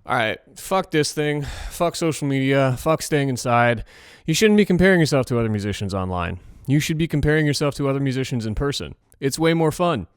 All right, fuck this thing. Fuck social media. Fuck staying inside. You shouldn't be comparing yourself to other musicians online. You should be comparing yourself to other musicians in person. It's way more fun.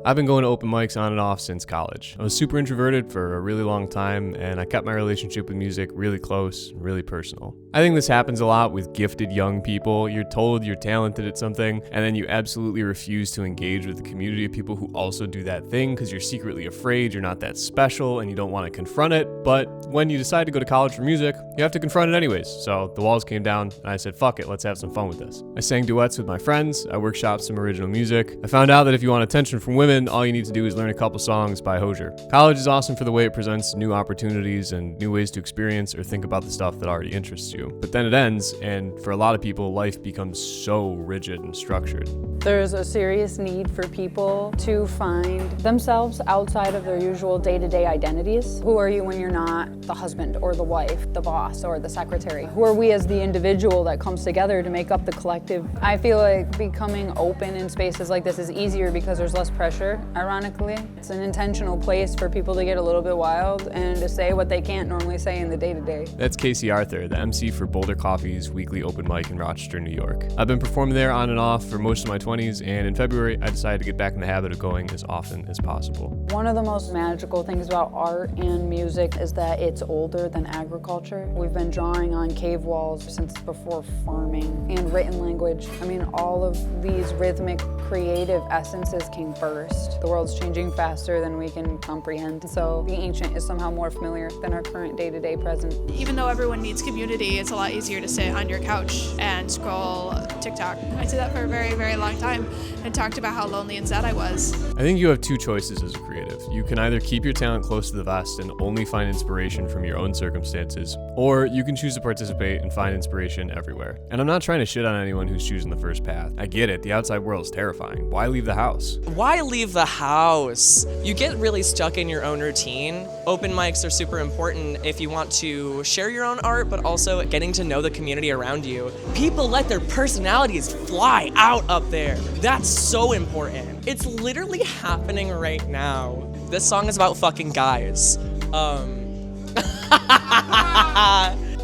I've been going to open mics on and off since college. I was super introverted for a really long time, and I kept my relationship with music really close, really personal. I think this happens a lot with gifted young people. You're told you're talented at something, and then you absolutely refuse to engage with the community of people who also do that thing because you're secretly afraid you're not that special and you don't want to confront it. But when you decide to go to college for music, you have to confront it anyways. So the walls came down, and I said, fuck it, let's have some fun with this. I sang duets with my friends. I workshopped some original music. I found out that if you want attention from women, all you need to do is learn a couple songs by Hozier. College is awesome for the way it presents new opportunities and new ways to experience or think about the stuff that already interests you. But then it ends, and for a lot of people, life becomes so rigid and structured. There's a serious need for people to find themselves outside of their usual day-to-day identities. Who are you when you're not the husband or the wife, the boss or the secretary? Who are we as the individual that comes together to make up the collective? I feel like becoming open in spaces like this is easier because there's less pressure, ironically. It's an intentional place for people to get a little bit wild and to say what they can't normally say in the day-to-day. That's Casey Arthur, the MC for Boulder Coffee's weekly open mic in Rochester, New York. I've been performing there on and off for most of my 20s, and in February, I decided to get back in the habit of going as often as possible. One of the most magical things about art and music is that it's older than agriculture. We've been drawing on cave walls since before farming and written language. I mean, all of these rhythmic, creative essences came first. The world's changing faster than we can comprehend, so the ancient is somehow more familiar than our current day-to-day present. Even though everyone needs community, it's a lot easier to sit on your couch and scroll TikTok. I did that for a very, very long time and talked about how lonely and sad I was. I think you have two choices as a creative. You can either keep your talent close to the vest and only find inspiration from your own circumstances, or you can choose to participate and find inspiration everywhere. And I'm not trying to shit on anyone who's choosing the first path. I get it, the outside world is terrifying. Why leave the house? Why leave the house? You get really stuck in your own routine. Open mics are super important if you want to share your own art, but also getting to know the community around you. People let their personalities fly out up there. That's so important. It's literally happening right now. This song is about fucking guys.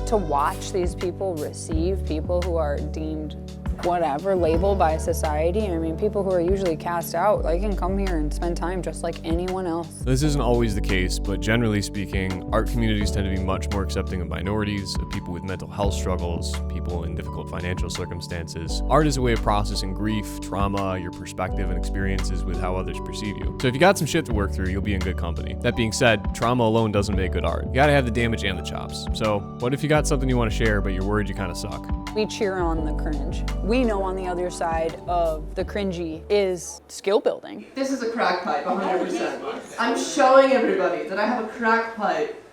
To watch these people receive people who are deemed whatever label by society. I mean, people who are usually cast out, they can come here and spend time just like anyone else. This isn't always the case, but generally speaking, art communities tend to be much more accepting of minorities, of people with mental health struggles, people in difficult financial circumstances. Art is a way of processing grief, trauma, your perspective and experiences with how others perceive you. So if you got some shit to work through, you'll be in good company. That being said, trauma alone doesn't make good art. You gotta have the damage and the chops. So what if you got something you want to share, but you're worried you kind of suck? We cheer on the cringe. We know on the other side of the cringy is skill building. This is a crack pipe, 100%. I'm showing everybody that I have a crack pipe,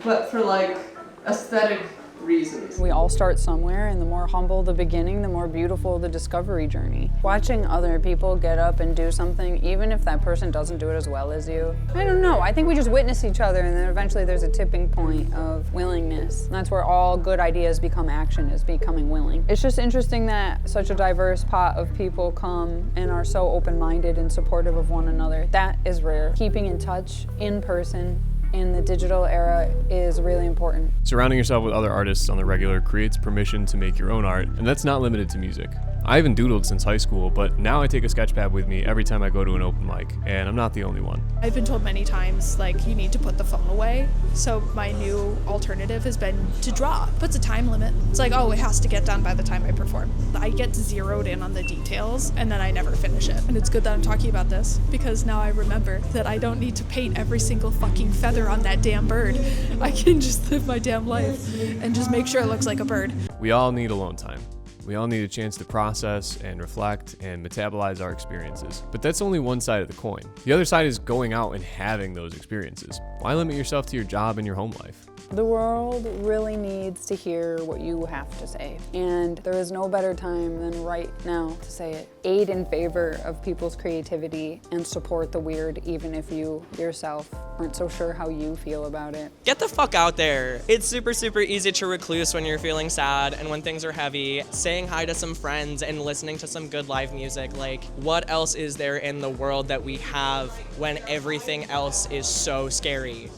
but for like aesthetic reasons. We all start somewhere, and the more humble the beginning, the more beautiful the discovery journey. Watching other people get up and do something, even if that person doesn't do it as well as you, I don't know. I think we just witness each other, and then eventually there's a tipping point of willingness. And that's where all good ideas become action, is becoming willing. It's just interesting that such a diverse pot of people come and are so open-minded and supportive of one another. That is rare. Keeping in touch in person in the digital era is really important. Surrounding yourself with other artists on the regular creates permission to make your own art, and that's not limited to music. I haven't doodled since high school, but now I take a sketch pad with me every time I go to an open mic, and I'm not the only one. I've been told many times, like, you need to put the phone away. So my new alternative has been to draw. Puts a time limit. It's like, oh, it has to get done by the time I perform. I get zeroed in on the details, and then I never finish it. And it's good that I'm talking about this, because now I remember that I don't need to paint every single fucking feather on that damn bird. I can just live my damn life and just make sure it looks like a bird. We all need alone time. We all need a chance to process and reflect and metabolize our experiences. But that's only one side of the coin. The other side is going out and having those experiences. Why limit yourself to your job and your home life? The world really needs to hear what you have to say, and there is no better time than right now to say it. Aid in favor of people's creativity and support the weird, even if you yourself aren't so sure how you feel about it. Get the fuck out there. It's super easy to recluse when you're feeling sad and when things are heavy. Saying hi to some friends and listening to some good live music. Like, what else is there in the world that we have when everything else is so scary?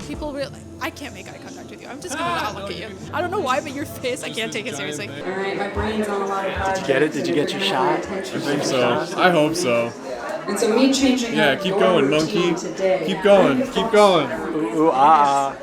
People really, I can't make eye contact with you. I'm just gonna not look at you. I don't know why, but your face, I can't take it seriously. All right, my brain's on a lot of projects. Did you get it? Did you get your shot? I think so. I hope so. And so me changing Yeah, keep going, monkey. Keep going. Keep going. Ooh, ah, ah.